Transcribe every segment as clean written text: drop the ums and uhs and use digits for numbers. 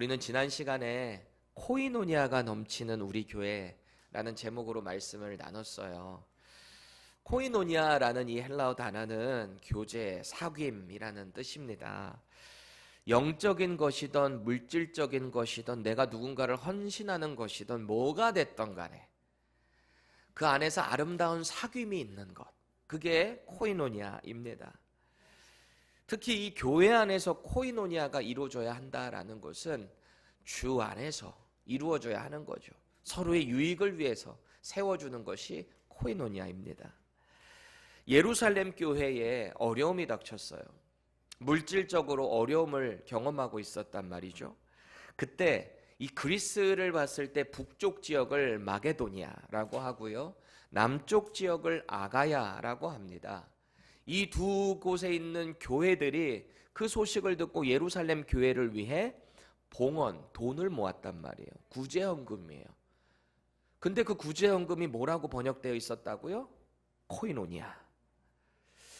우리는 지난 시간에 코이노니아가 넘치는 우리 교회라는 제목으로 말씀을 나눴어요. 코이노니아라는 이 헬라어 단어는 교제, 사귐이라는 뜻입니다. 영적인 것이든 물질적인 것이든 내가 누군가를 헌신하는 것이든 뭐가 됐던 간에 그 안에서 아름다운 사귐이 있는 것, 그게 코이노니아입니다. 특히 이 교회 안에서 코이노니아가 이루어져야 한다라는 것은 주 안에서 이루어져야 하는 거죠. 서로의 유익을 위해서 세워주는 것이 코이노니아입니다. 예루살렘 교회에 어려움이 닥쳤어요. 물질적으로 어려움을 경험하고 있었단 말이죠. 그때 이 그리스를 봤을 때 북쪽 지역을 마게도니아라고 하고요, 남쪽 지역을 아가야라고 합니다. 이 두 곳에 있는 교회들이 그 소식을 듣고 예루살렘 교회를 위해 봉헌, 돈을 모았단 말이에요. 구제헌금이에요. 근데 그 구제헌금이 뭐라고 번역되어 있었다고요? 코이노니아.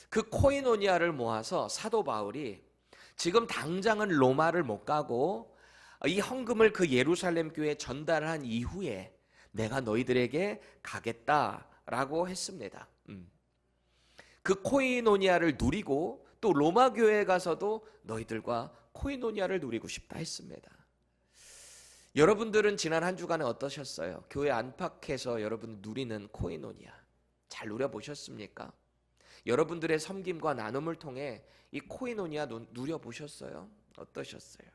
그 코이노니아를 모아서 사도 바울이 지금 당장은 로마를 못 가고 이 헌금을 그 예루살렘 교회에 전달한 이후에 내가 너희들에게 가겠다라고 했습니다. 그 코이노니아를 누리고 또 로마 교회에 가서도 너희들과 코이노니아를 누리고 싶다 했습니다. 여러분들은 지난 한 주간에 어떠셨어요? 교회 안팎에서 여러분 누리는 코이노니아 잘 누려보셨습니까? 여러분들의 섬김과 나눔을 통해 이 코이노니아 누려보셨어요? 어떠셨어요?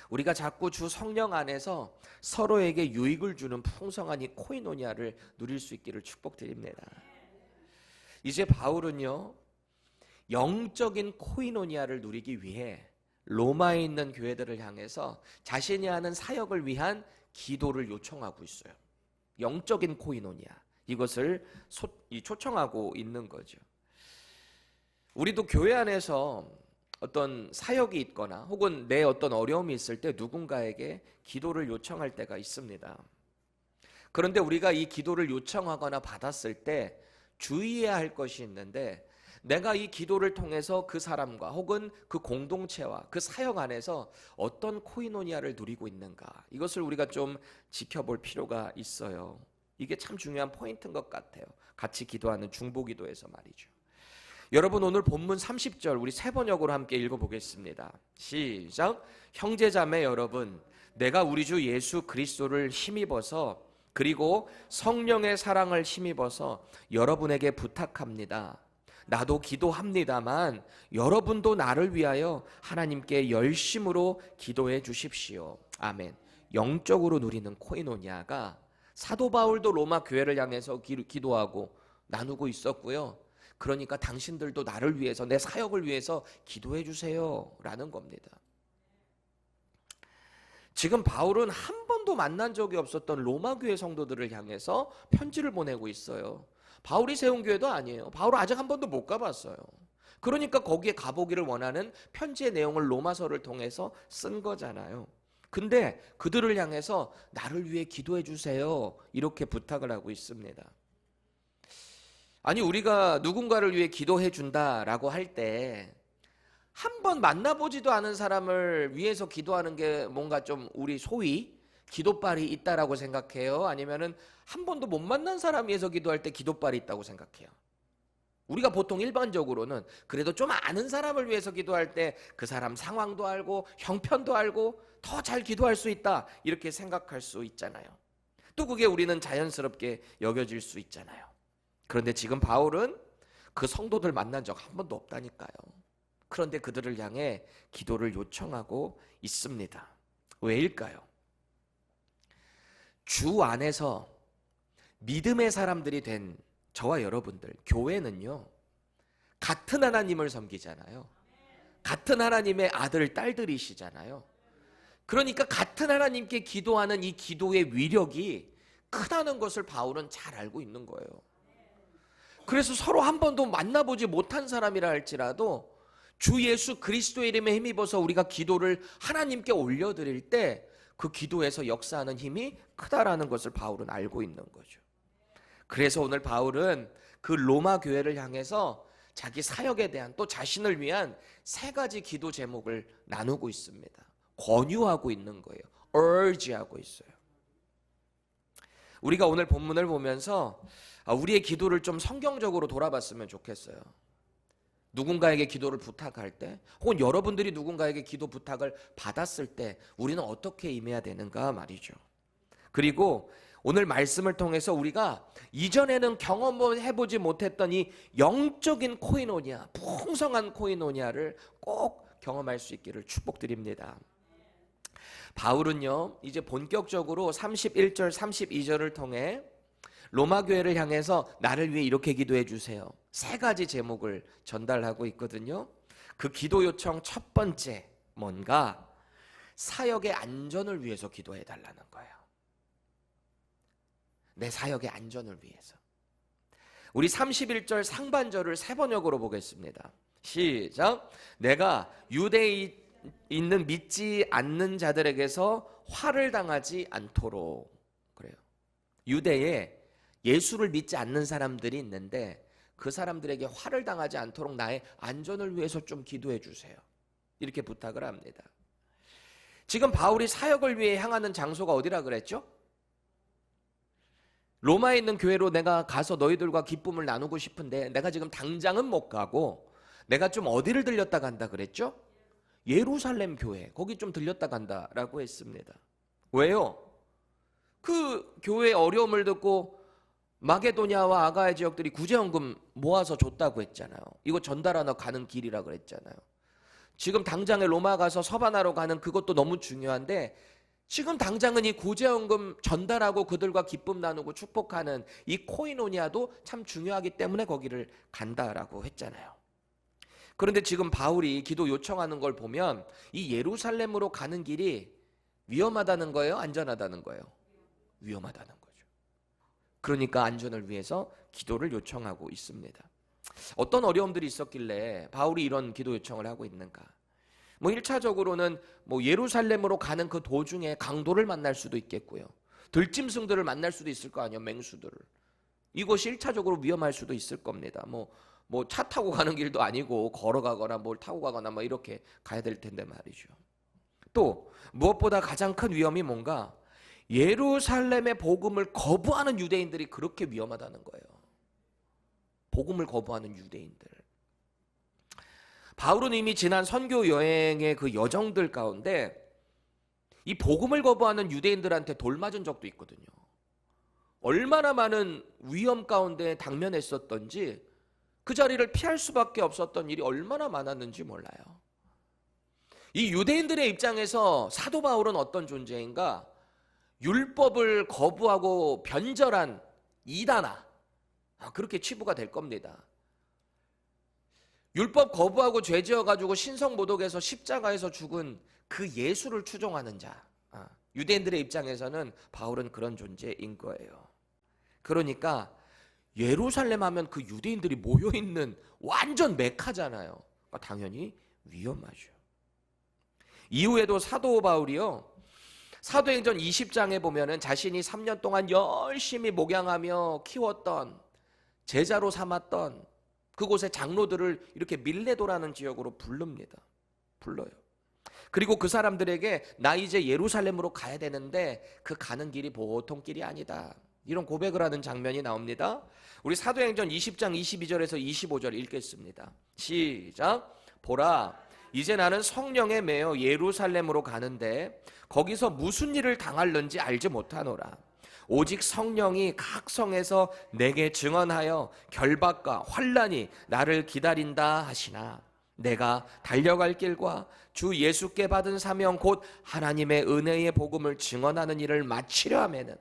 우리가 자꾸 주 성령 안에서 서로에게 유익을 주는 풍성한 이 코이노니아를 누릴 수 있기를 축복드립니다. 이제 바울은요, 영적인 코이노니아를 누리기 위해 로마에 있는 교회들을 향해서 자신이 하는 사역을 위한 기도를 요청하고 있어요. 영적인 코이노니아, 이것을 초청하고 있는 거죠. 우리도 교회 안에서 어떤 사역이 있거나 혹은 내 어떤 어려움이 있을 때 누군가에게 기도를 요청할 때가 있습니다. 그런데 우리가 이 기도를 요청하거나 받았을 때 주의해야 할 것이 있는데, 내가 이 기도를 통해서 그 사람과 혹은 그 공동체와 그 사역 안에서 어떤 코이노니아를 누리고 있는가, 이것을 우리가 좀 지켜볼 필요가 있어요. 이게 참 중요한 포인트인 것 같아요. 같이 기도하는 중보기도에서 말이죠. 여러분, 오늘 본문 30절 우리 세 번역으로 함께 읽어보겠습니다. 시작. 형제자매 여러분, 내가 우리 주 예수 그리스도를 힘입어서 그리고 성령의 사랑을 힘입어서 여러분에게 부탁합니다. 나도 기도합니다만 여러분도 나를 위하여 하나님께 열심으로 기도해 주십시오. 아멘. 영적으로 누리는 코이노니아가 사도 바울도 로마 교회를 향해서 기도하고 나누고 있었고요. 그러니까 당신들도 나를 위해서, 내 사역을 위해서 기도해 주세요 라는 겁니다. 지금 바울은 한 번도 만난 적이 없었던 로마 교회 성도들을 향해서 편지를 보내고 있어요. 바울이 세운 교회도 아니에요. 바울은 아직 한 번도 못 가봤어요. 그러니까 거기에 가보기를 원하는 편지의 내용을 로마서를 통해서 쓴 거잖아요. 근데 그들을 향해서 나를 위해 기도해 주세요, 이렇게 부탁을 하고 있습니다. 아니, 우리가 누군가를 위해 기도해 준다라고 할 때 한 번 만나보지도 않은 사람을 위해서 기도하는 게 뭔가 좀 우리 소위 기도빨이 있다라고 생각해요? 아니면은 한 번도 못 만난 사람 위해서 기도할 때 기도빨이 있다고 생각해요? 우리가 보통 일반적으로는 그래도 좀 아는 사람을 위해서 기도할 때 그 사람 상황도 알고 형편도 알고 더 잘 기도할 수 있다, 이렇게 생각할 수 있잖아요. 또 그게 우리는 자연스럽게 여겨질 수 있잖아요. 그런데 지금 바울은 그 성도들 만난 적 한 번도 없다니까요. 그런데 그들을 향해 기도를 요청하고 있습니다. 왜일까요? 주 안에서 믿음의 사람들이 된 저와 여러분들, 교회는요, 같은 하나님을 섬기잖아요. 같은 하나님의 아들, 딸들이시잖아요. 그러니까 같은 하나님께 기도하는 이 기도의 위력이 크다는 것을 바울은 잘 알고 있는 거예요. 그래서 서로 한 번도 만나보지 못한 사람이라 할지라도 주 예수 그리스도의 이름에 힘입어서 우리가 기도를 하나님께 올려드릴 때 그 기도에서 역사하는 힘이 크다라는 것을 바울은 알고 있는 거죠. 그래서 오늘 바울은 그 로마 교회를 향해서 자기 사역에 대한, 또 자신을 위한 세 가지 기도 제목을 나누고 있습니다. 권유하고 있는 거예요. urge하고 있어요. 우리가 오늘 본문을 보면서 우리의 기도를 좀 성경적으로 돌아봤으면 좋겠어요. 누군가에게 기도를 부탁할 때, 혹은 여러분들이 누군가에게 기도 부탁을 받았을 때 우리는 어떻게 임해야 되는가 말이죠. 그리고 오늘 말씀을 통해서 우리가 이전에는 경험해보지 못했던 이 영적인 코이노니아, 풍성한 코이노니아를 꼭 경험할 수 있기를 축복드립니다. 바울은요, 이제 본격적으로 31절, 32절을 통해 로마 교회를 향해서 나를 위해 이렇게 기도해 주세요. 세 가지 제목을 전달하고 있거든요. 그 기도 요청 첫 번째, 뭔가 사역의 안전을 위해서 기도해 달라는 거예요. 내 사역의 안전을 위해서. 우리 31절 상반절을 세 번역으로 보겠습니다. 시작. 내가 유대에 있는 믿지 않는 자들에게서 화를 당하지 않도록. 그래요. 유대에 예수를 믿지 않는 사람들이 있는데 그 사람들에게 화를 당하지 않도록 나의 안전을 위해서 좀 기도해 주세요. 이렇게 부탁을 합니다. 지금 바울이 사역을 위해 향하는 장소가 어디라 그랬죠? 로마에 있는 교회로 내가 가서 너희들과 기쁨을 나누고 싶은데 내가 지금 당장은 못 가고 내가 좀 어디를 들렸다 간다 그랬죠? 예루살렘 교회, 거기 좀 들렸다 간다라고 했습니다. 왜요? 그 교회의 어려움을 듣고 마게도냐와 아가야 지역들이 구제헌금 모아서 줬다고 했잖아요. 이거 전달하러 가는 길이라 그랬잖아요. 지금 당장에 로마 가서 서반하러 가는 그것도 너무 중요한데 지금 당장은 이 구제헌금 전달하고 그들과 기쁨 나누고 축복하는 이 코이노니아도 참 중요하기 때문에 거기를 간다라고 했잖아요. 그런데 지금 바울이 기도 요청하는 걸 보면 이 예루살렘으로 가는 길이 위험하다는 거예요? 안전하다는 거예요? 위험하다는 거죠. 그러니까 안전을 위해서 기도를 요청하고 있습니다. 어떤 어려움들이 있었길래 바울이 이런 기도 요청을 하고 있는가? 1차적으로는 예루살렘으로 가는 그 도중에 강도를 만날 수도 있겠고요. 들짐승들을 만날 수도 있을 거 아니에요. 맹수들을. 이것이 1차적으로 위험할 수도 있을 겁니다. 차 타고 가는 길도 아니고 걸어가거나 뭘 타고 가거나 이렇게 가야 될 텐데 말이죠. 또 무엇보다 가장 큰 위험이 뭔가 예루살렘의 복음을 거부하는 유대인들이 그렇게 위험하다는 거예요. 복음을 거부하는 유대인들. 바울은 이미 지난 선교 여행의 그 여정들 가운데 이 복음을 거부하는 유대인들한테 돌맞은 적도 있거든요. 얼마나 많은 위험 가운데 당면했었던지 그 자리를 피할 수밖에 없었던 일이 얼마나 많았는지 몰라요. 이 유대인들의 입장에서 사도 바울은 어떤 존재인가? 율법을 거부하고 변절한 이단아, 그렇게 치부가 될 겁니다. 율법 거부하고 죄 지어가지고 신성모독에서 십자가에서 죽은 그 예수를 추종하는 자, 유대인들의 입장에서는 바울은 그런 존재인 거예요. 그러니까 예루살렘 하면 그 유대인들이 모여있는 완전 메카잖아요. 그러니까 당연히 위험하죠. 이후에도 사도 바울이요, 사도행전 20장에 보면은 자신이 3년 동안 열심히 목양하며 키웠던, 제자로 삼았던 그곳의 장로들을 이렇게 밀레도라는 지역으로 불러요. 그리고 그 사람들에게 나 이제 예루살렘으로 가야 되는데 그 가는 길이 보통 길이 아니다, 이런 고백을 하는 장면이 나옵니다. 우리 사도행전 20장 22절에서 25절 읽겠습니다. 시작. 보라, 이제 나는 성령에 매여 예루살렘으로 가는데 거기서 무슨 일을 당할는지 알지 못하노라. 오직 성령이 각 성에서 내게 증언하여 결박과 환난이 나를 기다린다 하시나 내가 달려갈 길과 주 예수께 받은 사명 곧 하나님의 은혜의 복음을 증언하는 일을 마치려 하면은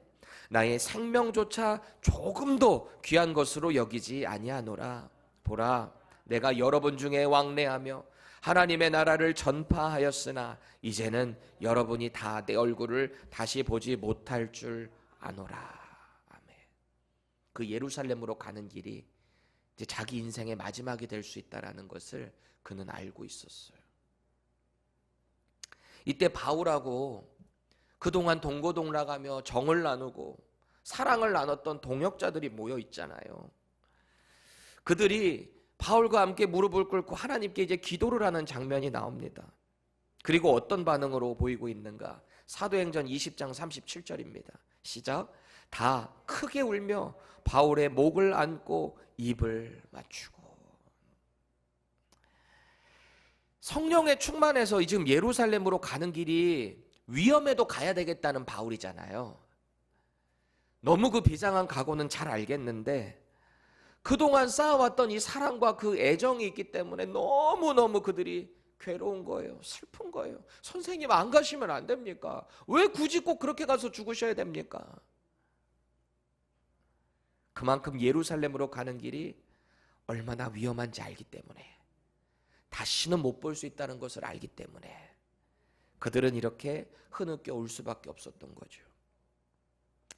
나의 생명조차 조금도 귀한 것으로 여기지 아니하노라. 보라, 내가 여러분 중에 왕래하며 하나님의 나라를 전파하였으나 이제는 여러분이 다 내 얼굴을 다시 보지 못할 줄 아노라. 아멘. 그 예루살렘으로 가는 길이 이제 자기 인생의 마지막이 될 수 있다라는 것을 그는 알고 있었어요. 이때 바울하고 그동안 동고동락하며 정을 나누고 사랑을 나눴던 동역자들이 모여 있잖아요. 그들이 바울과 함께 무릎을 꿇고 하나님께 이제 기도를 하는 장면이 나옵니다. 그리고 어떤 반응으로 보이고 있는가? 사도행전 20장 37절입니다. 시작. 다 크게 울며 바울의 목을 안고 입을 맞추고. 성령에 충만해서 지금 예루살렘으로 가는 길이 위험해도 가야 되겠다는 바울이잖아요. 너무 그 비장한 각오는 잘 알겠는데 그동안 쌓아왔던 이 사랑과 그 애정이 있기 때문에 너무너무 그들이 괴로운 거예요. 슬픈 거예요. 선생님 안 가시면 안 됩니까? 왜 굳이 꼭 그렇게 가서 죽으셔야 됩니까? 그만큼 예루살렘으로 가는 길이 얼마나 위험한지 알기 때문에, 다시는 못 볼 수 있다는 것을 알기 때문에 그들은 이렇게 흐느껴 울 수밖에 없었던 거죠.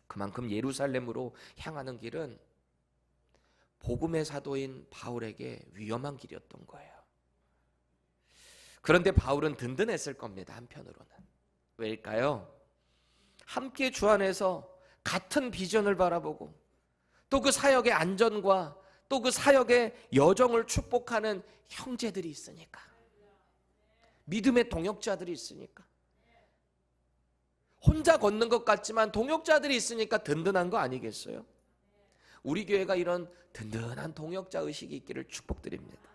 그만큼 예루살렘으로 향하는 길은 복음의 사도인 바울에게 위험한 길이었던 거예요. 그런데 바울은 든든했을 겁니다. 한편으로는. 왜일까요? 함께 주 안에서 같은 비전을 바라보고 또 그 사역의 안전과 또 그 사역의 여정을 축복하는 형제들이 있으니까, 믿음의 동역자들이 있으니까, 혼자 걷는 것 같지만 동역자들이 있으니까 든든한 거 아니겠어요? 우리 교회가 이런 든든한 동역자 의식이 있기를 축복드립니다.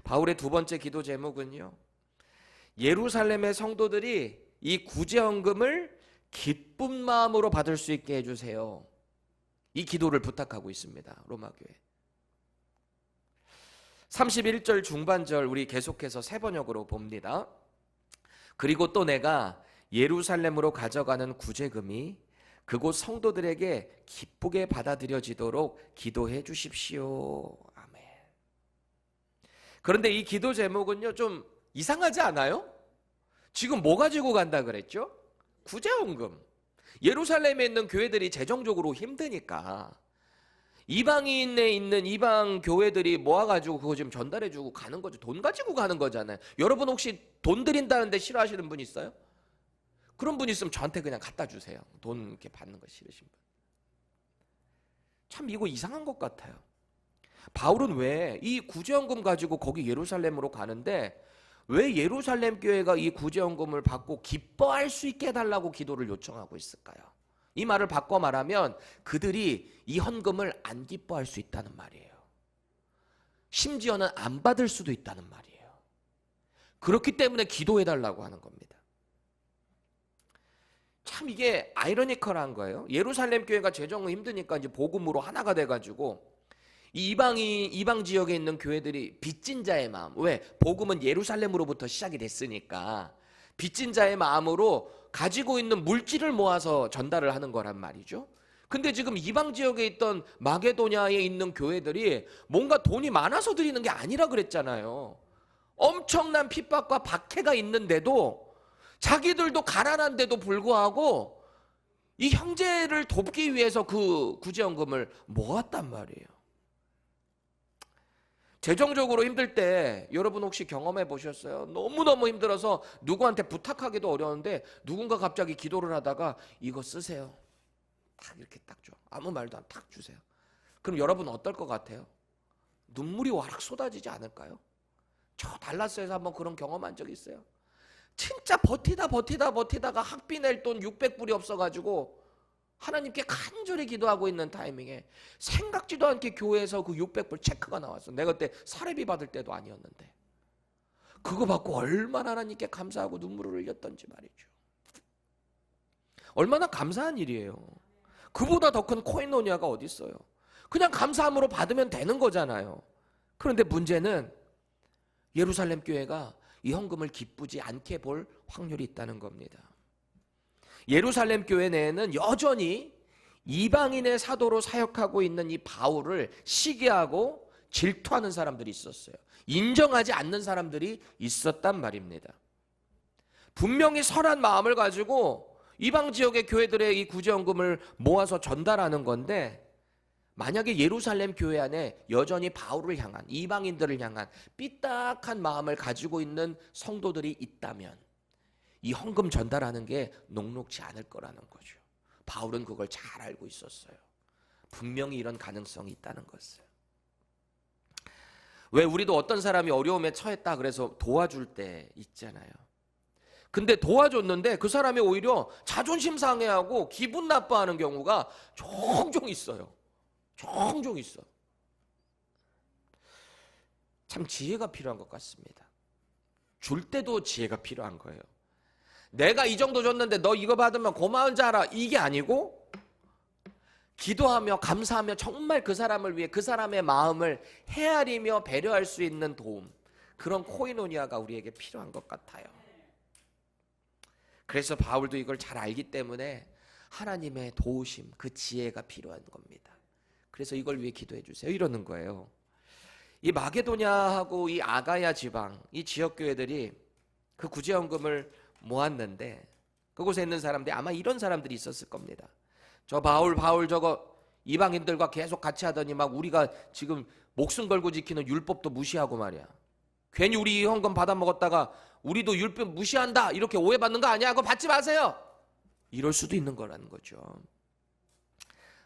바울의 두 번째 기도 제목은요, 예루살렘의 성도들이 이 구제헌금을 기쁜 마음으로 받을 수 있게 해주세요. 이 기도를 부탁하고 있습니다. 로마교회 31절 중반절 우리 계속해서 세 번역으로 봅니다. 그리고 또 내가 예루살렘으로 가져가는 구제금이 그곳 성도들에게 기쁘게 받아들여지도록 기도해 주십시오. 아멘. 그런데 이 기도 제목은요 좀 이상하지 않아요? 지금 뭐 가지고 간다 그랬죠? 구제헌금. 예루살렘에 있는 교회들이 재정적으로 힘드니까 이방인에 있는 이방 교회들이 모아가지고 그거 지금 전달해주고 가는 거죠. 돈 가지고 가는 거잖아요. 여러분 혹시 돈 드린다는데 싫어하시는 분 있어요? 그런 분 있으면 저한테 그냥 갖다 주세요. 돈 이렇게 받는 거 싫으신 분. 참 이거 이상한 것 같아요. 바울은 왜 이 구제헌금 가지고 거기 예루살렘으로 가는데 왜 예루살렘 교회가 이 구제헌금을 받고 기뻐할 수 있게 해달라고 기도를 요청하고 있을까요? 이 말을 바꿔 말하면 그들이 이 헌금을 안 기뻐할 수 있다는 말이에요. 심지어는 안 받을 수도 있다는 말이에요. 그렇기 때문에 기도해달라고 하는 겁니다. 참 이게 아이러니컬한 거예요. 예루살렘 교회가 재정이 힘드니까 이제 복음으로 하나가 돼가지고 이방 지역에 있는 교회들이 빚진 자의 마음, 왜? 복음은 예루살렘으로부터 시작이 됐으니까 빚진 자의 마음으로 가지고 있는 물질을 모아서 전달을 하는 거란 말이죠. 근데 지금 이방 지역에 있던 마게도냐에 있는 교회들이 뭔가 돈이 많아서 드리는 게 아니라 그랬잖아요. 엄청난 핍박과 박해가 있는데도 자기들도 가난한데도 불구하고 이 형제를 돕기 위해서 그 구제헌금을 모았단 말이에요. 재정적으로 힘들 때 여러분 혹시 경험해 보셨어요? 너무너무 힘들어서 누구한테 부탁하기도 어려운데 누군가 갑자기 기도를 하다가 이거 쓰세요. 딱 이렇게 딱 줘. 아무 말도 안 딱 주세요. 그럼 여러분 어떨 것 같아요? 눈물이 와락 쏟아지지 않을까요? 저 달라스에서 한번 그런 경험한 적 있어요. 진짜 버티다가 학비 낼 돈 600불이 없어가지고 하나님께 간절히 기도하고 있는 타이밍에 생각지도 않게 교회에서 그 600불 체크가 나왔어. 내가 그때 사례비 받을 때도 아니었는데 그거 받고 얼마나 하나님께 감사하고 눈물을 흘렸던지 말이죠. 얼마나 감사한 일이에요. 그보다 더 큰 코인노니아가 어디 있어요. 그냥 감사함으로 받으면 되는 거잖아요. 그런데 문제는 예루살렘 교회가 이 헌금을 기쁘지 않게 볼 확률이 있다는 겁니다. 예루살렘 교회 내에는 여전히 이방인의 사도로 사역하고 있는 이 바울을 시기하고 질투하는 사람들이 있었어요. 인정하지 않는 사람들이 있었단 말입니다. 분명히 선한 마음을 가지고 이방 지역의 교회들의 이 구제헌금을 모아서 전달하는 건데 만약에 예루살렘 교회 안에 여전히 바울을 향한, 이방인들을 향한 삐딱한 마음을 가지고 있는 성도들이 있다면 이 헌금 전달하는 게 녹록지 않을 거라는 거죠. 바울은 그걸 잘 알고 있었어요. 분명히 이런 가능성이 있다는 것을. 왜 우리도 어떤 사람이 어려움에 처했다 그래서 도와줄 때 있잖아요. 근데 도와줬는데 그 사람이 오히려 자존심 상해하고 기분 나빠하는 경우가 종종 있어요. 종종 있어. 참 지혜가 필요한 것 같습니다. 줄 때도 지혜가 필요한 거예요. 내가 이 정도 줬는데 너 이거 받으면 고마운 줄 알아. 이게 아니고 기도하며 감사하며 정말 그 사람을 위해 그 사람의 마음을 헤아리며 배려할 수 있는 도움, 그런 코이노니아가 우리에게 필요한 것 같아요. 그래서 바울도 이걸 잘 알기 때문에 하나님의 도우심, 그 지혜가 필요한 겁니다. 그래서 이걸 위해 기도해 주세요 이러는 거예요. 이 마게도냐하고 이 아가야 지방, 이 지역교회들이 그 구제헌금을 모았는데 그곳에 있는 사람들이 아마 이런 사람들이 있었을 겁니다. 저 바울 저거 이방인들과 계속 같이 하더니 막 우리가 지금 목숨 걸고 지키는 율법도 무시하고 말이야. 괜히 우리 헌금 받아 먹었다가 우리도 율법 무시한다 이렇게 오해받는 거 아니야? 그거 받지 마세요. 이럴 수도 있는 거라는 거죠.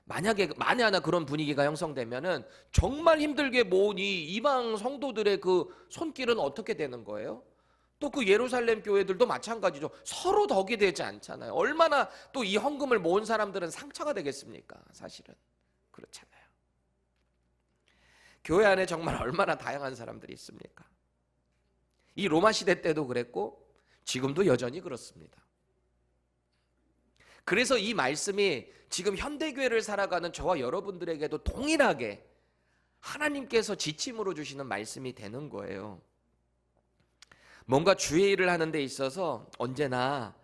만약에 만에 하나 그런 분위기가 형성되면은 정말 힘들게 모은 이 이방 성도들의 그 손길은 어떻게 되는 거예요? 또 그 예루살렘 교회들도 마찬가지죠. 서로 덕이 되지 않잖아요. 얼마나 또 이 헌금을 모은 사람들은 상처가 되겠습니까? 사실은 그렇잖아요. 교회 안에 정말 얼마나 다양한 사람들이 있습니까? 이 로마 시대 때도 그랬고 지금도 여전히 그렇습니다. 그래서 이 말씀이 지금 현대교회를 살아가는 저와 여러분들에게도 동일하게 하나님께서 지침으로 주시는 말씀이 되는 거예요. 뭔가 주의 일을 하는 데 있어서 언제나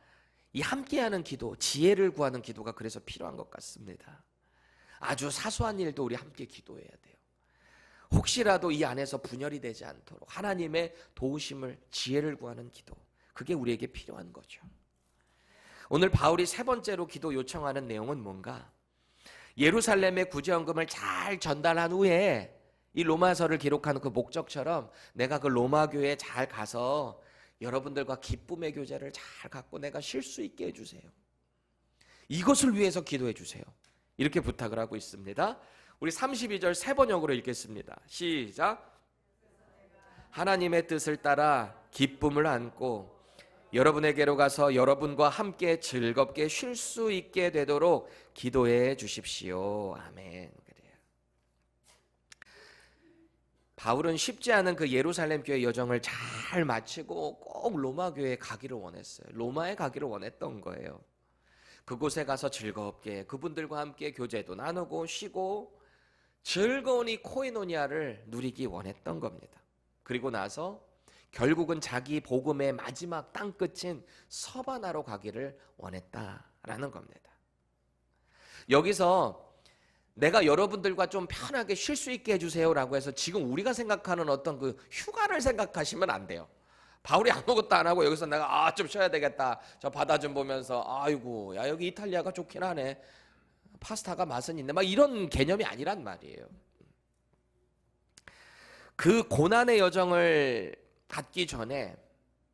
이 함께하는 기도, 지혜를 구하는 기도가 그래서 필요한 것 같습니다. 아주 사소한 일도 우리 함께 기도해야 돼요. 혹시라도 이 안에서 분열이 되지 않도록 하나님의 도우심을, 지혜를 구하는 기도, 그게 우리에게 필요한 거죠. 오늘 바울이 세 번째로 기도 요청하는 내용은 뭔가? 예루살렘의 구제헌금을 잘 전달한 후에 이 로마서를 기록하는 그 목적처럼 내가 그 로마 교회에 잘 가서 여러분들과 기쁨의 교제를 잘 갖고 내가 쉴 수 있게 해주세요. 이것을 위해서 기도해 주세요. 이렇게 부탁을 하고 있습니다. 우리 32절 세 번역으로 읽겠습니다. 시작. 하나님의 뜻을 따라 기쁨을 안고 여러분에게로 가서 여러분과 함께 즐겁게 쉴 수 있게 되도록 기도해 주십시오. 아멘. 그래요. 바울은 쉽지 않은 그 예루살렘 교회 여정을 잘 마치고 꼭 로마 교회에 가기를 원했어요. 로마에 가기를 원했던 거예요. 그곳에 가서 즐겁게 그분들과 함께 교제도 나누고 쉬고 즐거운 이 코이노니아를 누리기 원했던 겁니다. 그리고 나서 결국은 자기 복음의 마지막 땅끝인 서바나로 가기를 원했다라는 겁니다. 여기서 내가 여러분들과 좀 편하게 쉴 수 있게 해주세요라고 해서 지금 우리가 생각하는 어떤 그 휴가를 생각하시면 안 돼요. 바울이 아무것도 안 하고 여기서 내가 좀 쉬어야 되겠다. 저 바다 좀 보면서 아이고 야 여기 이탈리아가 좋긴 하네. 파스타가 맛은 있네. 막 이런 개념이 아니란 말이에요. 그 고난의 여정을 갖기 전에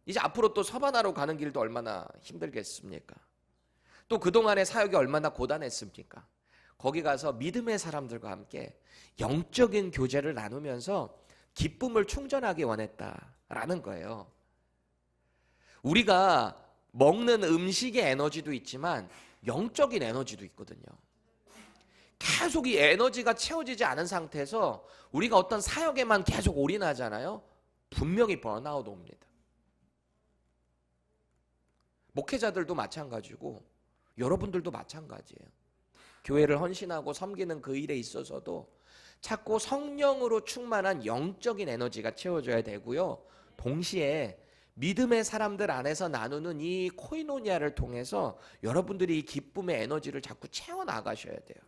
이제 앞으로 또 서바나로 가는 길도 얼마나 힘들겠습니까? 또 그동안의 사역이 얼마나 고단했습니까? 거기 가서 믿음의 사람들과 함께 영적인 교제를 나누면서 기쁨을 충전하기 원했다라는 거예요. 우리가 먹는 음식의 에너지도 있지만 영적인 에너지도 있거든요. 계속 이 에너지가 채워지지 않은 상태에서 우리가 어떤 사역에만 계속 올인하잖아요. 분명히 번아웃 옵니다. 목회자들도 마찬가지고 여러분들도 마찬가지예요. 교회를 헌신하고 섬기는 그 일에 있어서도 자꾸 성령으로 충만한 영적인 에너지가 채워져야 되고요. 동시에 믿음의 사람들 안에서 나누는 이 코이노니아를 통해서 여러분들이 이 기쁨의 에너지를 자꾸 채워나가셔야 돼요.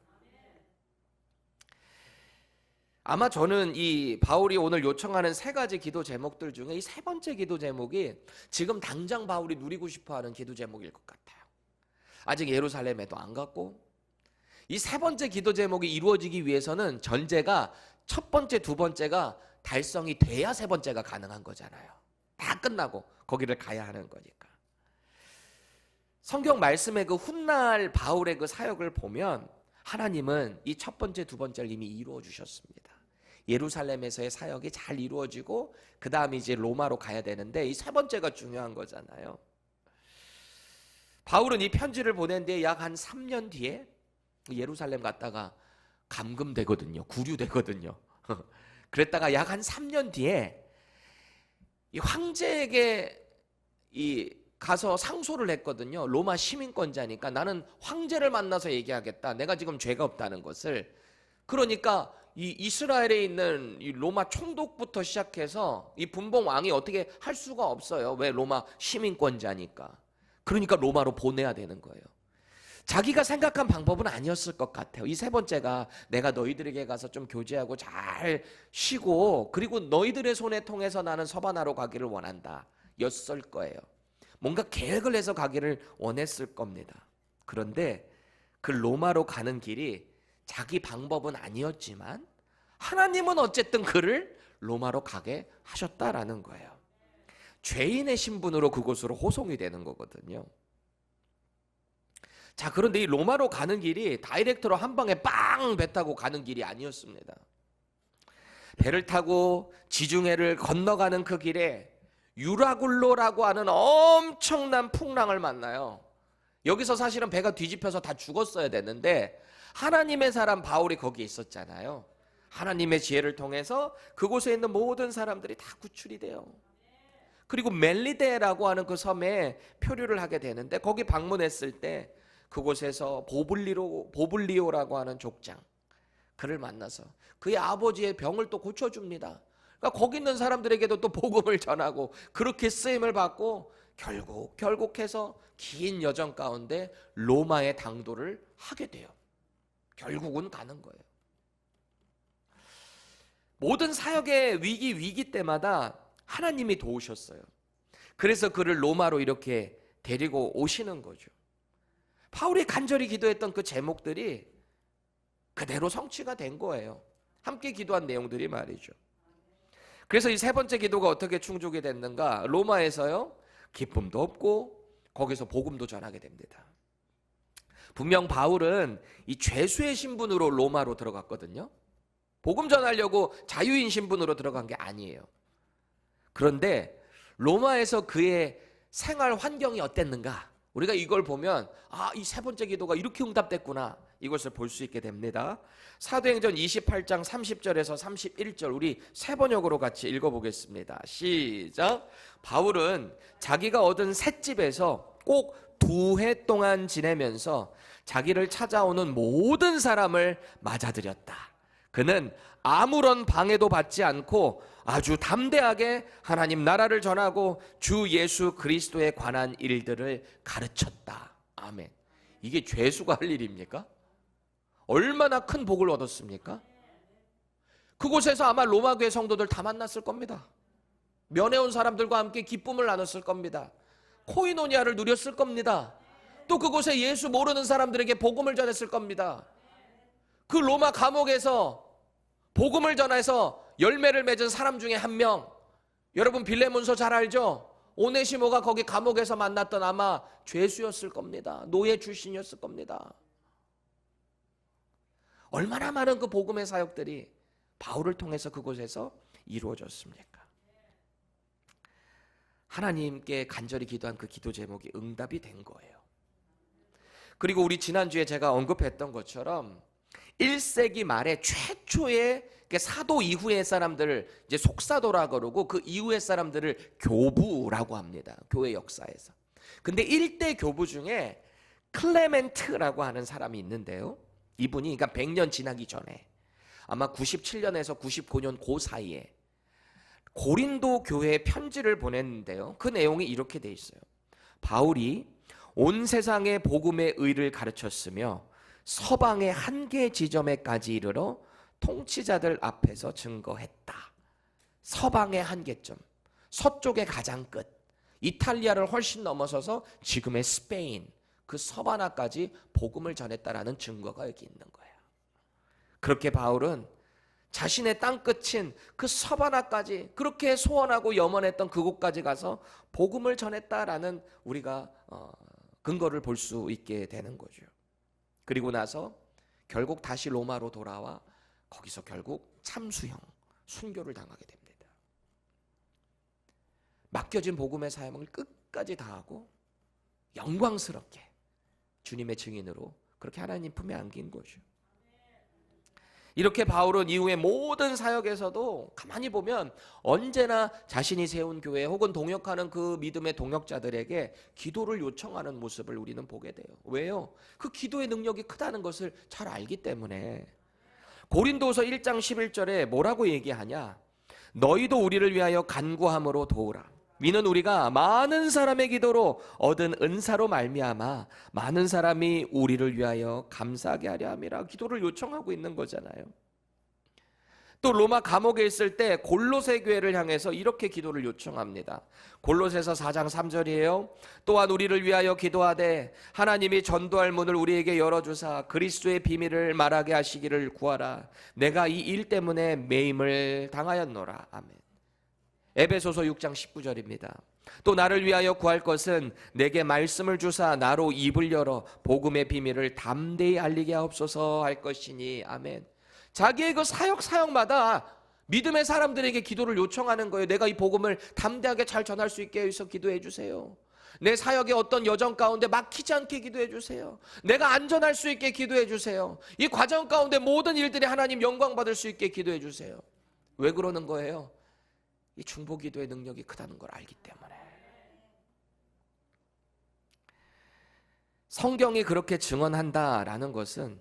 아마 저는 이 바울이 오늘 요청하는 세 가지 기도 제목들 중에 이 세 번째 기도 제목이 지금 당장 바울이 누리고 싶어하는 기도 제목일 것 같아요. 아직 예루살렘에도 안 갔고 이 세 번째 기도 제목이 이루어지기 위해서는 전제가 첫 번째, 두 번째가 달성이 돼야 세 번째가 가능한 거잖아요. 다 끝나고 거기를 가야 하는 거니까. 성경 말씀의 그 훗날 바울의 그 사역을 보면 하나님은 이 첫 번째, 두 번째를 이미 이루어 주셨습니다. 예루살렘에서의 사역이 잘 이루어지고 그 다음에 이제 로마로 가야 되는데 이 세 번째가 중요한 거잖아요. 바울은 이 편지를 보낸 뒤에 약 한 3년 뒤에 예루살렘 갔다가 감금되거든요. 구류되거든요. 그랬다가 약 한 3년 뒤에 이 황제에게 가서 상소를 했거든요. 로마 시민권자니까 나는 황제를 만나서 얘기하겠다. 내가 지금 죄가 없다는 것을. 그러니까 이 이스라엘에 있는 이 로마 총독부터 시작해서 이 분봉 왕이 어떻게 할 수가 없어요. 왜? 로마 시민권자니까. 그러니까 로마로 보내야 되는 거예요. 자기가 생각한 방법은 아니었을 것 같아요. 이 세 번째가 내가 너희들에게 가서 좀 교제하고 잘 쉬고 그리고 너희들의 손에 통해서 나는 서바나로 가기를 원한다 였을 거예요. 뭔가 계획을 해서 가기를 원했을 겁니다. 그런데 그 로마로 가는 길이 자기 방법은 아니었지만 하나님은 어쨌든 그를 로마로 가게 하셨다라는 거예요. 죄인의 신분으로 그곳으로 호송이 되는 거거든요. 자, 그런데 이 로마로 가는 길이 다이렉트로 한 방에 빵 배 타고 가는 길이 아니었습니다. 배를 타고 지중해를 건너가는 그 길에 유라굴로라고 하는 엄청난 풍랑을 만나요. 여기서 사실은 배가 뒤집혀서 다 죽었어야 되는데 하나님의 사람 바울이 거기 있었잖아요. 하나님의 지혜를 통해서 그곳에 있는 모든 사람들이 다 구출이 돼요. 그리고 멜리데라고 하는 그 섬에 표류를 하게 되는데 거기 방문했을 때 그곳에서 보블리오라고 하는 족장 그를 만나서 그의 아버지의 병을 또 고쳐줍니다. 그러니까 거기 있는 사람들에게도 또 복음을 전하고 그렇게 쓰임을 받고 결국해서 긴 여정 가운데 로마의 당도를 하게 돼요. 결국은 가는 거예요. 모든 사역의 위기 때마다 하나님이 도우셨어요. 그래서 그를 로마로 이렇게 데리고 오시는 거죠. 바울이 간절히 기도했던 그 제목들이 그대로 성취가 된 거예요. 함께 기도한 내용들이 말이죠. 그래서 이 세 번째 기도가 어떻게 충족이 됐는가? 로마에서요, 기쁨도 없고 거기서 복음도 전하게 됩니다. 분명 바울은 이 죄수의 신분으로 로마로 들어갔거든요. 복음 전하려고 자유인 신분으로 들어간 게 아니에요. 그런데 로마에서 그의 생활 환경이 어땠는가? 우리가 이걸 보면 이 세 번째 기도가 이렇게 응답됐구나. 이것을 볼 수 있게 됩니다. 사도행전 28장 30절에서 31절 우리 세 번역으로 같이 읽어보겠습니다. 시작. 바울은 자기가 얻은 셋집에서 꼭 2해 동안 지내면서 자기를 찾아오는 모든 사람을 맞아들였다. 그는 아무런 방해도 받지 않고 아주 담대하게 하나님 나라를 전하고 주 예수 그리스도에 관한 일들을 가르쳤다. 아멘. 이게 죄수가 할 일입니까? 얼마나 큰 복을 얻었습니까? 그곳에서 아마 로마 교회 성도들 다 만났을 겁니다. 면회온 사람들과 함께 기쁨을 나눴을 겁니다. 코이노니아를 누렸을 겁니다. 또 그곳에 예수 모르는 사람들에게 복음을 전했을 겁니다. 그 로마 감옥에서 복음을 전해서 열매를 맺은 사람 중에 한 명, 여러분 빌레몬서 잘 알죠? 오네시모가 거기 감옥에서 만났던 아마 죄수였을 겁니다. 노예 출신이었을 겁니다. 얼마나 많은 그 복음의 사역들이 바울을 통해서 그곳에서 이루어졌습니까? 하나님께 간절히 기도한 그 기도 제목이 응답이 된 거예요. 그리고 우리 지난주에 제가 언급했던 것처럼 1세기 말에 최초의 사도 이후의 사람들을 이제 속사도라 그러고 그 이후의 사람들을 교부라고 합니다. 교회 역사에서. 근데 1대 교부 중에 클레멘트라고 하는 사람이 있는데요. 이분이 그러니까 100년 지나기 전에 아마 97년에서 99년 그 사이에 고린도 교회에 편지를 보냈는데요. 그 내용이 이렇게 돼 있어요. 바울이 온 세상의 복음의 의를 가르쳤으며 서방의 한계 지점에까지 이르러 통치자들 앞에서 증거했다. 서방의 한계점, 서쪽의 가장 끝, 이탈리아를 훨씬 넘어서서 지금의 스페인, 그 서바나까지 복음을 전했다라는 증거가 여기 있는 거예요. 그렇게 바울은 자신의 땅끝인 그 서바나까지 그렇게 소원하고 염원했던 그곳까지 가서 복음을 전했다라는 우리가 근거를 볼 수 있게 되는 거죠. 그리고 나서 결국 다시 로마로 돌아와 거기서 결국 참수형, 순교를 당하게 됩니다. 맡겨진 복음의 사역을 끝까지 다하고 영광스럽게 주님의 증인으로 그렇게 하나님 품에 안긴 거죠. 이렇게 바울은 이후의 모든 사역에서도 가만히 보면 언제나 자신이 세운 교회 혹은 동역하는 그 믿음의 동역자들에게 기도를 요청하는 모습을 우리는 보게 돼요. 왜요? 그 기도의 능력이 크다는 것을 잘 알기 때문에. 고린도서 1장 11절에 뭐라고 얘기하냐? 너희도 우리를 위하여 간구함으로 도우라. 이는 우리가 많은 사람의 기도로 얻은 은사로 말미암아 많은 사람이 우리를 위하여 감사하게 하려 함이라. 기도를 요청하고 있는 거잖아요. 또 로마 감옥에 있을 때 골로새 교회를 향해서 이렇게 기도를 요청합니다. 골로새서 4장 3절이에요. 또한 우리를 위하여 기도하되 하나님이 전도할 문을 우리에게 열어주사 그리스도의 비밀을 말하게 하시기를 구하라. 내가 이 일 때문에 매임을 당하였노라. 아멘. 에베소서 6장 19절입니다. 또 나를 위하여 구할 것은 내게 말씀을 주사 나로 입을 열어 복음의 비밀을 담대히 알리게 하옵소서 할 것이니. 아멘. 자기의 그 사역마다 믿음의 사람들에게 기도를 요청하는 거예요. 내가 이 복음을 담대하게 잘 전할 수 있게 해서 기도해 주세요. 내 사역의 어떤 여정 가운데 막히지 않게 기도해 주세요. 내가 안전할 수 있게 기도해 주세요. 이 과정 가운데 모든 일들이 하나님 영광 받을 수 있게 기도해 주세요. 왜 그러는 거예요? 이 중보기도의 능력이 크다는 걸 알기 때문에. 성경이 그렇게 증언한다라는 것은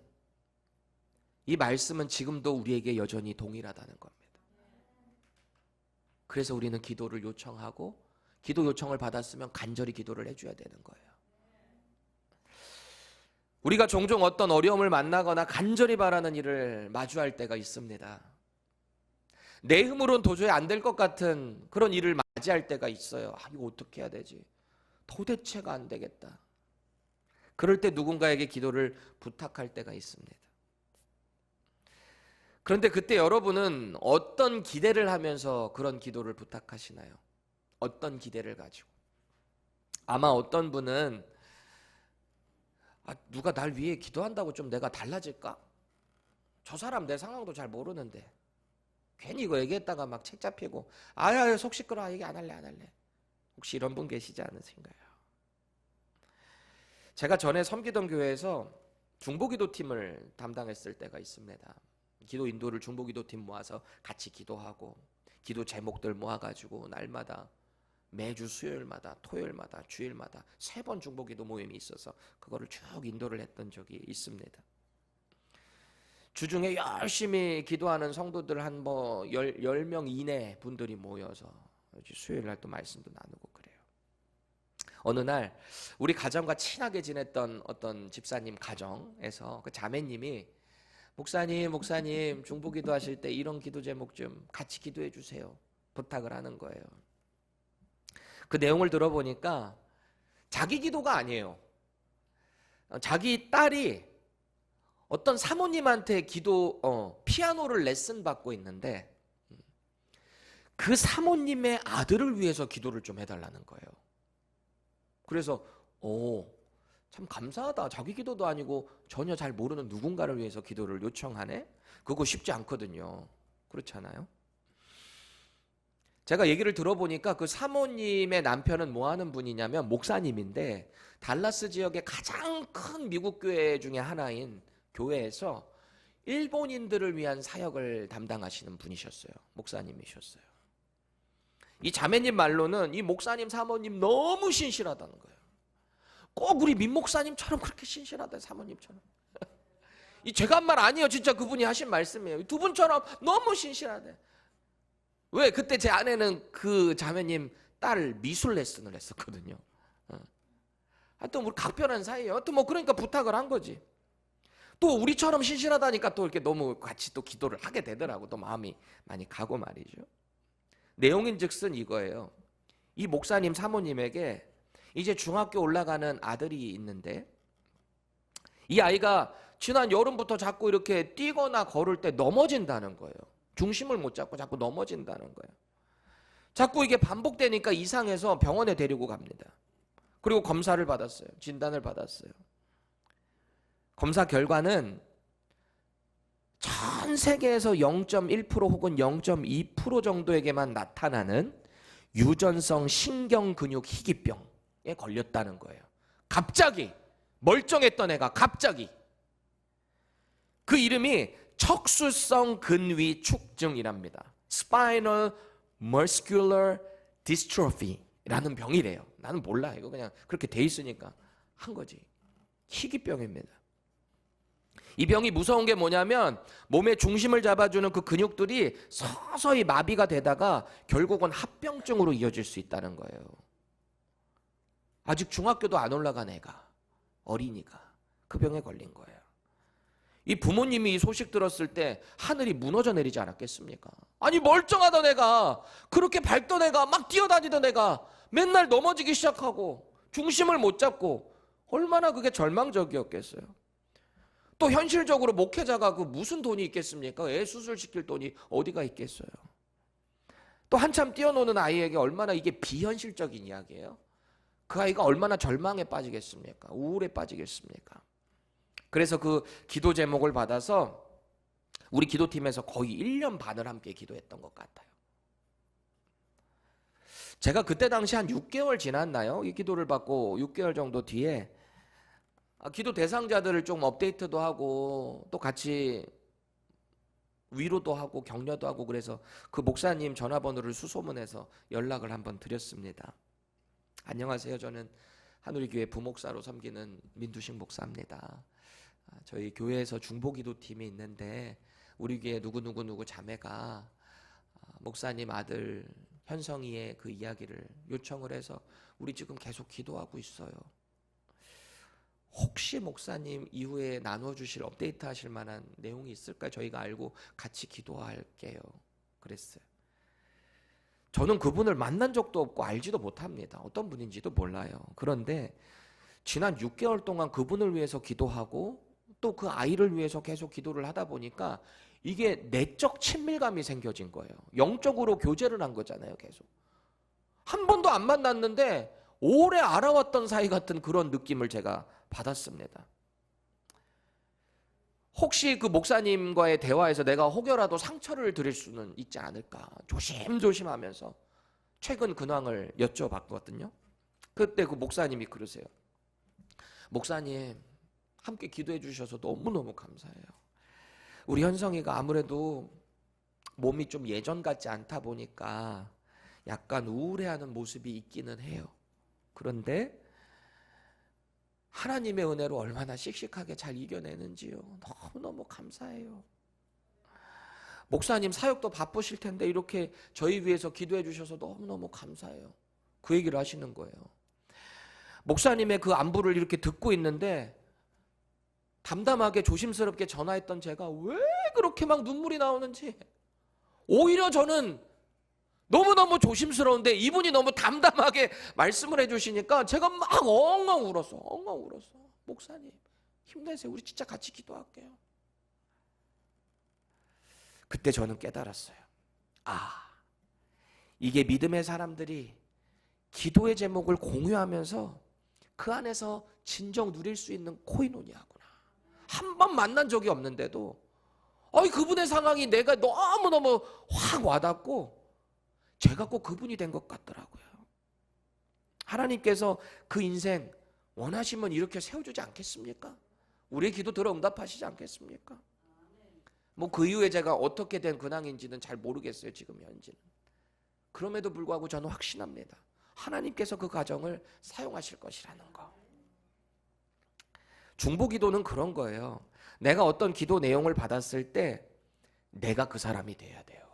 이 말씀은 지금도 우리에게 여전히 동일하다는 겁니다. 그래서 우리는 기도를 요청하고 기도 요청을 받았으면 간절히 기도를 해줘야 되는 거예요. 우리가 종종 어떤 어려움을 만나거나 간절히 바라는 일을 마주할 때가 있습니다. 내 힘으로는 도저히 안 될 것 같은 그런 일을 맞이할 때가 있어요. 이거 어떻게 해야 되지? 도대체가 안 되겠다. 그럴 때 누군가에게 기도를 부탁할 때가 있습니다. 그런데 그때 여러분은 어떤 기대를 하면서 그런 기도를 부탁하시나요? 어떤 기대를 가지고? 아마 어떤 분은 누가 날 위해 기도한다고 좀 내가 달라질까? 저 사람 내 상황도 잘 모르는데 괜히 이거 얘기했다가 막 책 잡히고 속 시끄러워 얘기 안 할래. 혹시 이런 분 계시지 않으신가요? 제가 전에 섬기던 교회에서 중보기도팀을 담당했을 때가 있습니다. 기도 인도를 중보기도팀 모아서 같이 기도하고 기도 제목들 모아가지고 날마다 매주 수요일마다 토요일마다 주일마다 3번 중보기도 모임이 있어서 그거를 쭉 인도를 했던 적이 있습니다. 주중에 열심히 기도하는 성도들 한 10명 이내 분들이 모여서 수요일 날 또 말씀도 나누고 그래요. 어느 날 우리 가정과 친하게 지냈던 어떤 집사님 가정에서 그 자매님이 목사님 중보기도 하실 때 이런 기도 제목 좀 같이 기도해 주세요. 부탁을 하는 거예요. 그 내용을 들어보니까 자기 기도가 아니에요. 자기 딸이 어떤 사모님한테 피아노를 레슨 받고 있는데 그 사모님의 아들을 위해서 기도를 좀 해달라는 거예요. 그래서 참 감사하다. 자기 기도도 아니고 전혀 잘 모르는 누군가를 위해서 기도를 요청하네? 그거 쉽지 않거든요. 그렇잖아요? 제가 얘기를 들어보니까 그 사모님의 남편은 뭐 하는 분이냐면 목사님인데 달라스 지역의 가장 큰 미국 교회 중에 하나인 교회에서 일본인들을 위한 사역을 담당하시는 분이셨어요. 목사님이셨어요. 이 자매님 말로는 이 목사님 사모님 너무 신실하다는 거예요. 꼭 우리 민 목사님처럼 그렇게 신실하다. 사모님처럼. 이 제가 한 말 아니에요. 진짜 그분이 하신 말씀이에요. 두 분처럼 너무 신실하대. 왜? 그때 제 아내는 그 자매님 딸 미술 레슨을 했었거든요. 하여튼 우리 각별한 사이예요. 하여튼 그러니까 부탁을 한 거지. 또 우리처럼 신실하다니까 또 이렇게 너무 같이 또 기도를 하게 되더라고. 또 마음이 많이 가고 말이죠. 내용인즉슨 이거예요. 이 목사님 사모님에게 이제 중학교 올라가는 아들이 있는데 이 아이가 지난 여름부터 자꾸 이렇게 뛰거나 걸을 때 넘어진다는 거예요. 중심을 못 잡고 자꾸 넘어진다는 거예요. 자꾸 이게 반복되니까 이상해서 병원에 데리고 갑니다. 그리고 검사를 받았어요. 진단을 받았어요. 검사 결과는 전 세계에서 0.1% 혹은 0.2% 정도에게만 나타나는 유전성 신경근육 희귀병에 걸렸다는 거예요. 갑자기 멀쩡했던 애가 갑자기. 그 이름이 척수성 근위축증이랍니다. Spinal Muscular Dystrophy라는 병이래요. 나는 몰라. 이거 그냥 그렇게 돼 있으니까 한 거지. 희귀병입니다. 이 병이 무서운 게 뭐냐면 몸의 중심을 잡아주는 그 근육들이 서서히 마비가 되다가 결국은 합병증으로 이어질 수 있다는 거예요. 아직 중학교도 안 올라간 애가, 어린이가 그 병에 걸린 거예요. 이 부모님이 이 소식 들었을 때 하늘이 무너져 내리지 않았겠습니까? 아니 멀쩡하던 애가, 그렇게 밝던 애가, 막 뛰어다니던 애가 맨날 넘어지기 시작하고 중심을 못 잡고, 얼마나 그게 절망적이었겠어요. 또 현실적으로 목회자가 그 무슨 돈이 있겠습니까? 애 수술시킬 돈이 어디가 있겠어요. 또 한참 뛰어노는 아이에게 얼마나 이게 비현실적인 이야기예요. 그 아이가 얼마나 절망에 빠지겠습니까? 우울에 빠지겠습니까? 그래서 그 기도 제목을 받아서 우리 기도팀에서 거의 1년 반을 함께 기도했던 것 같아요. 제가 그때 당시 한 6개월 지났나요? 이 기도를 받고 6개월 정도 뒤에 기도 대상자들을 좀 업데이트도 하고 또 같이 위로도 하고 격려도 하고, 그래서 그 목사님 전화번호를 수소문해서 연락을 한번 드렸습니다. 안녕하세요. 저는 한우리교회 부목사로 섬기는 민두식 목사입니다. 저희 교회에서 중보기도팀이 있는데 우리 교회 누구 자매가 목사님 아들 현성이의 그 이야기를 요청을 해서 우리 지금 계속 기도하고 있어요. 혹시 목사님 이후에 나눠주실, 업데이트 하실 만한 내용이 있을까? 저희가 알고 같이 기도할게요. 그랬어요. 저는 그분을 만난 적도 없고 알지도 못합니다. 어떤 분인지도 몰라요. 그런데 지난 6개월 동안 그분을 위해서 기도하고 또 그 아이를 위해서 계속 기도를 하다 보니까 이게 내적 친밀감이 생겨진 거예요. 영적으로 교제를 한 거잖아요. 계속 한 번도 안 만났는데 오래 알아왔던 사이 같은 그런 느낌을 제가 받았습니다. 혹시 그 목사님과의 대화에서 내가 혹여라도 상처를 드릴 수는 있지 않을까 조심조심하면서 최근 근황을 여쭤봤거든요. 그때 그 목사님이 그러세요. 목사님, 함께 기도해 주셔서 너무너무 감사해요. 우리 현성이가 아무래도 몸이 좀 예전 같지 않다 보니까 약간 우울해하는 모습이 있기는 해요. 그런데 하나님의 은혜로 얼마나 씩씩하게 잘 이겨내는지요. 너무너무 감사해요. 목사님 사역도 바쁘실 텐데 이렇게 저희 위해서 기도해 주셔서 너무너무 감사해요. 그 얘기를 하시는 거예요. 목사님의 그 안부를 이렇게 듣고 있는데 담담하게 조심스럽게 전화했던 제가 왜 그렇게 막 눈물이 나오는지, 오히려 저는 너무너무 조심스러운데 이분이 너무 담담하게 말씀을 해주시니까 제가 막 엉엉 울었어. 목사님 힘내세요. 우리 진짜 같이 기도할게요. 그때 저는 깨달았어요. 이게 믿음의 사람들이 기도의 제목을 공유하면서 그 안에서 진정 누릴 수 있는 코이노니아구나. 한 번 만난 적이 없는데도 그분의 상황이 내가 너무너무 확 와닿고 제가 꼭 그분이 된 것 같더라고요. 하나님께서 그 인생 원하시면 이렇게 세워주지 않겠습니까? 우리의 기도 들어 응답하시지 않겠습니까? 뭐 그 이후에 제가 어떻게 된 근황인지는 잘 모르겠어요. 지금 현재는. 그럼에도 불구하고 저는 확신합니다. 하나님께서 그 가정을 사용하실 것이라는 거. 중보기도는 그런 거예요. 내가 어떤 기도 내용을 받았을 때 내가 그 사람이 돼야 돼요.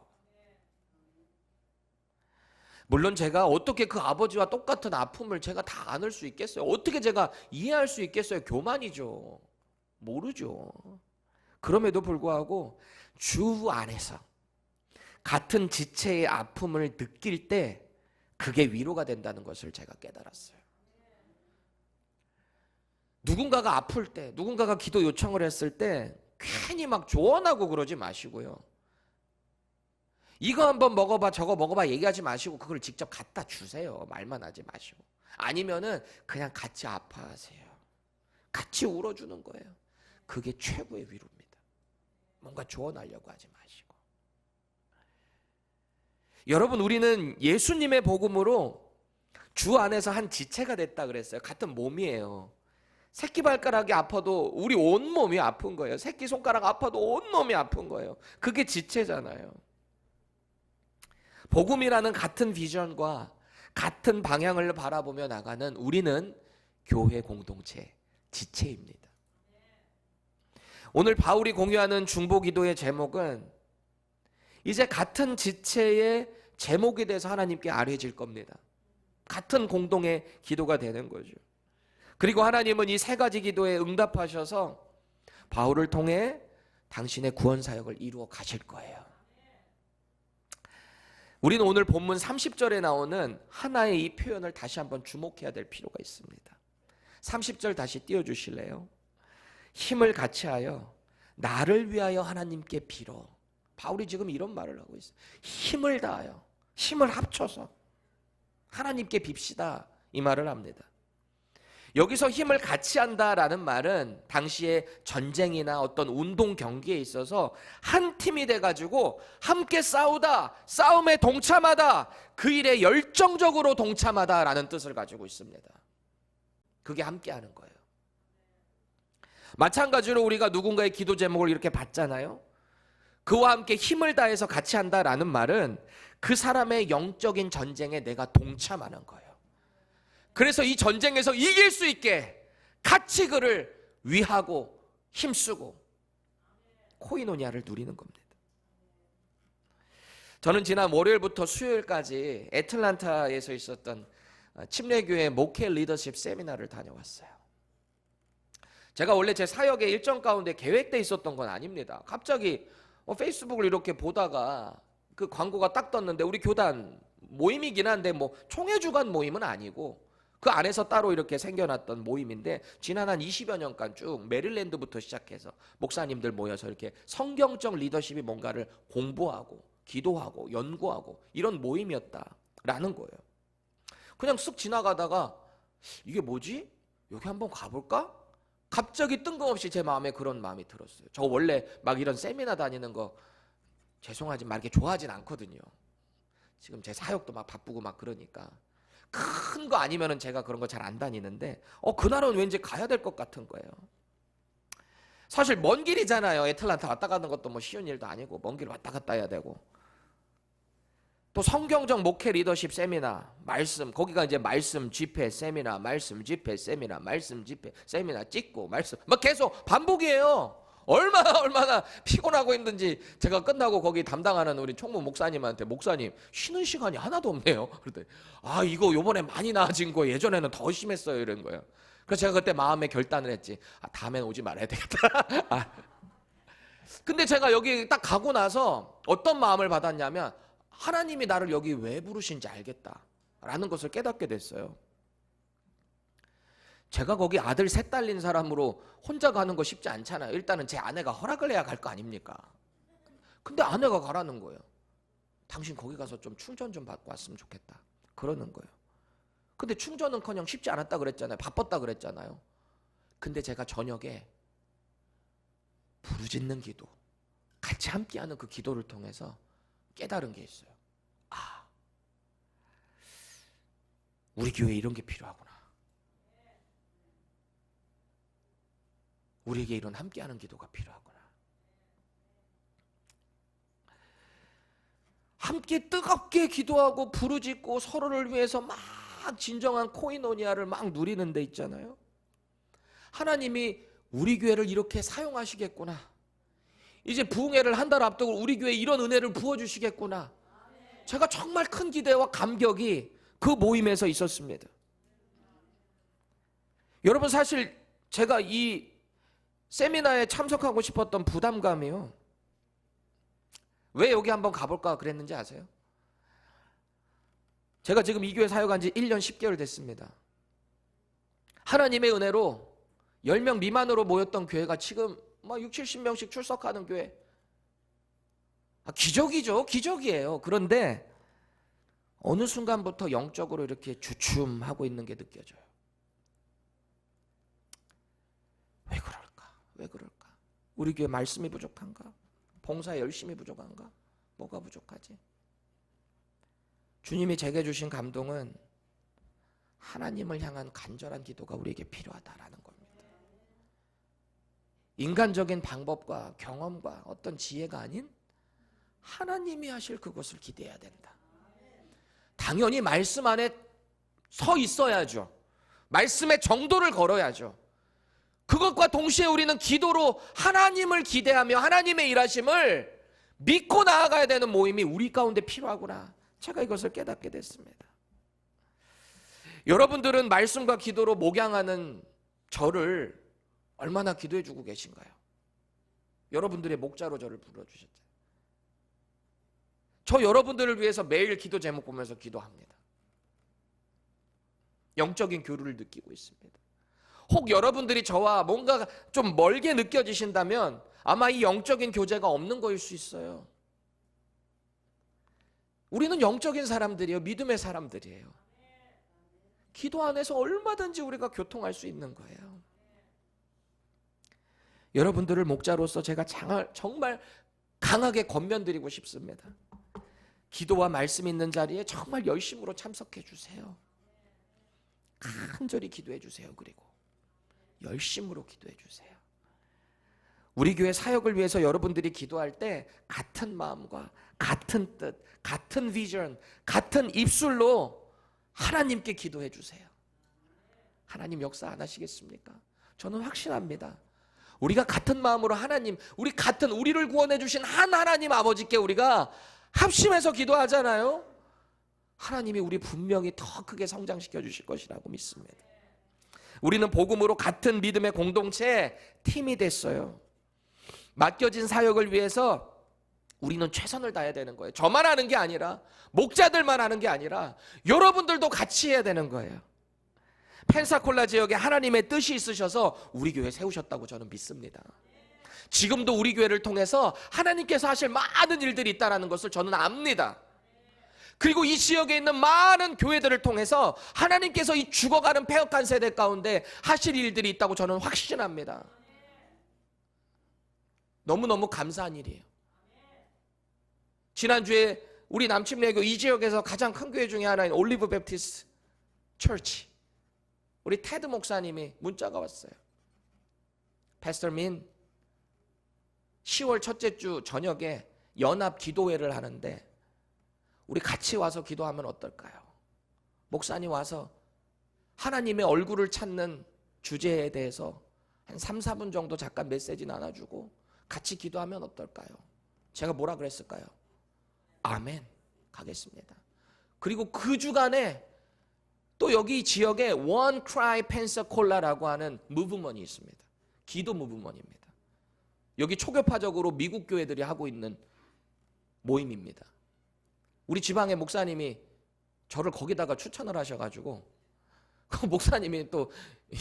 물론 제가 어떻게 그 아버지와 똑같은 아픔을 제가 다 안을 수 있겠어요? 어떻게 제가 이해할 수 있겠어요? 교만이죠. 모르죠. 그럼에도 불구하고 주 안에서 같은 지체의 아픔을 느낄 때 그게 위로가 된다는 것을 제가 깨달았어요. 누군가가 아플 때, 누군가가 기도 요청을 했을 때 괜히 막 조언하고 그러지 마시고요. 이거 한번 먹어봐, 저거 먹어봐 얘기하지 마시고 그걸 직접 갖다 주세요. 말만 하지 마시고. 아니면은 그냥 같이 아파하세요. 같이 울어주는 거예요. 그게 최고의 위로입니다. 뭔가 조언하려고 하지 마시고. 여러분, 우리는 예수님의 복음으로 주 안에서 한 지체가 됐다 그랬어요. 같은 몸이에요. 새끼발가락이 아파도 우리 온몸이 아픈 거예요. 새끼손가락 아파도 온몸이 아픈 거예요. 그게 지체잖아요. 복음이라는 같은 비전과 같은 방향을 바라보며 나가는 우리는 교회 공동체, 지체입니다. 오늘 바울이 공유하는 중보기도의 제목은 이제 같은 지체의 제목에 대해서 하나님께 아뢰질 겁니다. 같은 공동의 기도가 되는 거죠. 그리고 하나님은 이 세 가지 기도에 응답하셔서 바울을 통해 당신의 구원 사역을 이루어 가실 거예요. 우리는 오늘 본문 30절에 나오는 하나의 이 표현을 다시 한번 주목해야 될 필요가 있습니다. 30절 다시 띄워주실래요? 힘을 같이하여 나를 위하여 하나님께 빌어. 바울이 지금 이런 말을 하고 있어요. 힘을 다하여, 힘을 합쳐서 하나님께 빕시다, 이 말을 합니다. 여기서 힘을 같이 한다라는 말은 당시에 전쟁이나 어떤 운동 경기에 있어서 한 팀이 돼가지고 함께 싸우다, 싸움에 동참하다, 그 일에 열정적으로 동참하다라는 뜻을 가지고 있습니다. 그게 함께하는 거예요. 마찬가지로 우리가 누군가의 기도 제목을 이렇게 받잖아요. 그와 함께 힘을 다해서 같이 한다라는 말은 그 사람의 영적인 전쟁에 내가 동참하는 거예요. 그래서 이 전쟁에서 이길 수 있게 같이 그를 위하고 힘쓰고 코이노니아를 누리는 겁니다. 저는 지난 월요일부터 수요일까지 애틀란타에서 있었던 침례교회 목회 리더십 세미나를 다녀왔어요. 제가 원래 제 사역의 일정 가운데 계획돼 있었던 건 아닙니다. 갑자기 페이스북을 이렇게 보다가 그 광고가 딱 떴는데 우리 교단 모임이긴 한데 뭐 총회 주간 모임은 아니고 그 안에서 따로 이렇게 생겨났던 모임인데 지난 한 20여 년간 쭉 메릴랜드부터 시작해서 목사님들 모여서 이렇게 성경적 리더십이 뭔가를 공부하고 기도하고 연구하고 이런 모임이었다라는 거예요. 그냥 쓱 지나가다가 이게 뭐지? 여기 한번 가볼까? 갑자기 뜬금없이 제 마음에 그런 마음이 들었어요. 저 원래 막 이런 세미나 다니는 거 죄송하지만 막 이렇게 좋아하진 않거든요. 지금 제 사역도 막 바쁘고 막 그러니까 큰 거 아니면은 제가 그런 거 잘 안 다니는데 그날은 왠지 가야 될 것 같은 거예요. 사실 먼 길이잖아요. 애틀란타 왔다 가는 것도 뭐 쉬운 일도 아니고 먼 길 왔다 갔다 해야 되고 또 성경적 목회 리더십 세미나 말씀 거기가 이제 말씀 집회 세미나 말씀 집회 세미나 말씀 집회 세미나 찍고 말씀 막 계속 반복이에요. 얼마나 피곤하고 있는지 제가 끝나고 거기 담당하는 우리 총무 목사님한테 목사님 쉬는 시간이 하나도 없네요. 그랬더니 이거 요번에 많이 나아진 거 예전에는 더 심했어요 이런 거예요. 그래서 제가 그때 마음에 결단을 했지. 다음엔 오지 말아야 되겠다. 근데 제가 여기 딱 가고 나서 어떤 마음을 받았냐면 하나님이 나를 여기 왜 부르신지 알겠다라는 것을 깨닫게 됐어요. 제가 거기 아들 셋 딸린 사람으로 혼자 가는 거 쉽지 않잖아요. 일단은 제 아내가 허락을 해야 갈 거 아닙니까? 근데 아내가 가라는 거예요. 당신 거기 가서 좀 충전 좀 받고 왔으면 좋겠다. 그러는 거예요. 근데 충전은커녕 쉽지 않았다 그랬잖아요. 바빴다 그랬잖아요. 근데 제가 저녁에 부르짖는 기도, 같이 함께하는 그 기도를 통해서 깨달은 게 있어요. 우리 교회에 이런 게 필요하구나. 우리에게 이런 함께하는 기도가 필요하구나. 함께 뜨겁게 기도하고 부르짖고 서로를 위해서 막 진정한 코이노니아를 막 누리는 데 있잖아요. 하나님이 우리 교회를 이렇게 사용하시겠구나. 이제 부흥회를 한 달 앞두고 우리 교회에 이런 은혜를 부어주시겠구나. 제가 정말 큰 기대와 감격이 그 모임에서 있었습니다. 여러분 사실 제가 이 세미나에 참석하고 싶었던 부담감이요. 왜 여기 한번 가볼까 그랬는지 아세요? 제가 지금 이 교회 사역한 지 1년 10개월 됐습니다. 하나님의 은혜로 10명 미만으로 모였던 교회가 지금 막 60, 70명씩 출석하는 교회. 기적이죠. 기적이에요. 그런데 어느 순간부터 영적으로 이렇게 주춤하고 있는 게 느껴져요. 왜 그럴까? 우리 교회 말씀이 부족한가? 봉사에 열심히 부족한가? 뭐가 부족하지? 주님이 제게 주신 감동은 하나님을 향한 간절한 기도가 우리에게 필요하다라는 겁니다. 인간적인 방법과 경험과 어떤 지혜가 아닌 하나님이 하실 그것을 기대해야 된다. 당연히 말씀 안에 서 있어야죠. 말씀의 정도를 걸어야죠. 그것과 동시에 우리는 기도로 하나님을 기대하며 하나님의 일하심을 믿고 나아가야 되는 모임이 우리 가운데 필요하구나. 제가 이것을 깨닫게 됐습니다. 여러분들은 말씀과 기도로 목양하는 저를 얼마나 기도해 주고 계신가요? 여러분들의 목자로 저를 불러주셨죠. 저 여러분들을 위해서 매일 기도 제목 보면서 기도합니다. 영적인 교류를 느끼고 있습니다. 혹 여러분들이 저와 뭔가 좀 멀게 느껴지신다면 아마 이 영적인 교제가 없는 거일 수 있어요. 우리는 영적인 사람들이에요. 믿음의 사람들이에요. 기도 안에서 얼마든지 우리가 교통할 수 있는 거예요. 여러분들을 목자로서 제가 정말 강하게 권면드리고 싶습니다. 기도와 말씀 있는 자리에 정말 열심으로 참석해 주세요. 간절히 기도해 주세요. 그리고 열심으로 기도해 주세요. 우리 교회 사역을 위해서 여러분들이 기도할 때 같은 마음과 같은 뜻, 같은 비전, 같은 입술로 하나님께 기도해 주세요. 하나님 역사 안 하시겠습니까? 저는 확신합니다. 우리가 같은 마음으로 하나님, 우리를 구원해 주신 한 하나님 아버지께 우리가 합심해서 기도하잖아요. 하나님이 우리 분명히 더 크게 성장시켜 주실 것이라고 믿습니다. 우리는 복음으로 같은 믿음의 공동체, 팀이 됐어요. 맡겨진 사역을 위해서 우리는 최선을 다해야 되는 거예요. 저만 하는 게 아니라, 목자들만 하는 게 아니라 여러분들도 같이 해야 되는 거예요. 펜사콜라 지역에 하나님의 뜻이 있으셔서 우리 교회 세우셨다고 저는 믿습니다. 지금도 우리 교회를 통해서 하나님께서 하실 많은 일들이 있다는 것을 저는 압니다. 그리고 이 지역에 있는 많은 교회들을 통해서 하나님께서 이 죽어가는 폐역한 세대 가운데 하실 일들이 있다고 저는 확신합니다. 너무너무 감사한 일이에요. 지난주에 우리 남침내교 이 지역에서 가장 큰 교회 중에 하나인 올리브 베프티스트 처치, 우리 테드 목사님이 문자가 왔어요. 패스터 민, 10월 첫째 주 저녁에 연합 기도회를 하는데 우리 같이 와서 기도하면 어떨까요? 목사님 와서 하나님의 얼굴을 찾는 주제에 대해서 한 3, 4분 정도 잠깐 메시지 나눠주고 같이 기도하면 어떨까요? 제가 뭐라 그랬을까요? 아멘, 가겠습니다. 그리고 그 주간에 또 여기 지역에 One Cry Pensacola라고 하는 무브먼이 있습니다. 기도 무브먼입니다. 여기 초교파적으로 미국 교회들이 하고 있는 모임입니다. 우리 지방의 목사님이 저를 거기다가 추천을 하셔가지고 그 목사님이 또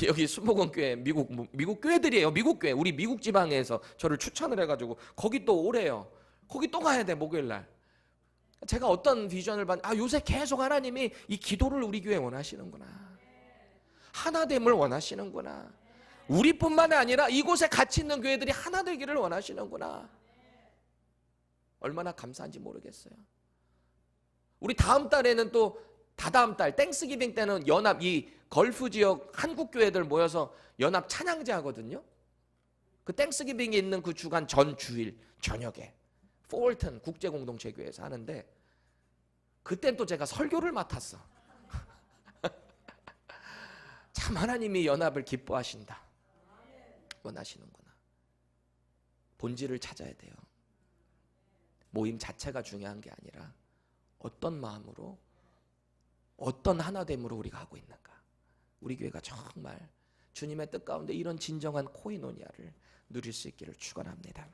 여기 순복음교회 미국 교회들이에요. 미국 교회, 우리 미국 지방에서 저를 추천을 해가지고 거기 또 오래요. 거기 또 가야 돼, 목요일날. 제가 어떤 비전을 요새 계속 하나님이 이 기도를 우리 교회에 원하시는구나, 하나됨을 원하시는구나, 우리뿐만 아니라 이곳에 같이 있는 교회들이 하나 되기를 원하시는구나. 얼마나 감사한지 모르겠어요. 우리 다음 달에는 또 다다음 달 땡스기빙 때는 연합, 이 걸프 지역 한국 교회들 모여서 연합 찬양제 하거든요. 그 땡스기빙이 있는 그 주간 전 주일 저녁에 포울튼 국제공동체교회에서 하는데 그땐 또 제가 설교를 맡았어. 참 하나님이 연합을 기뻐하신다, 원하시는구나. 본질을 찾아야 돼요. 모임 자체가 중요한 게 아니라 어떤 마음으로, 어떤 하나됨으로 우리가 하고 있는가. 우리 교회가 정말 주님의 뜻 가운데 이런 진정한 코이노니아를 누릴 수 있기를 축원합니다.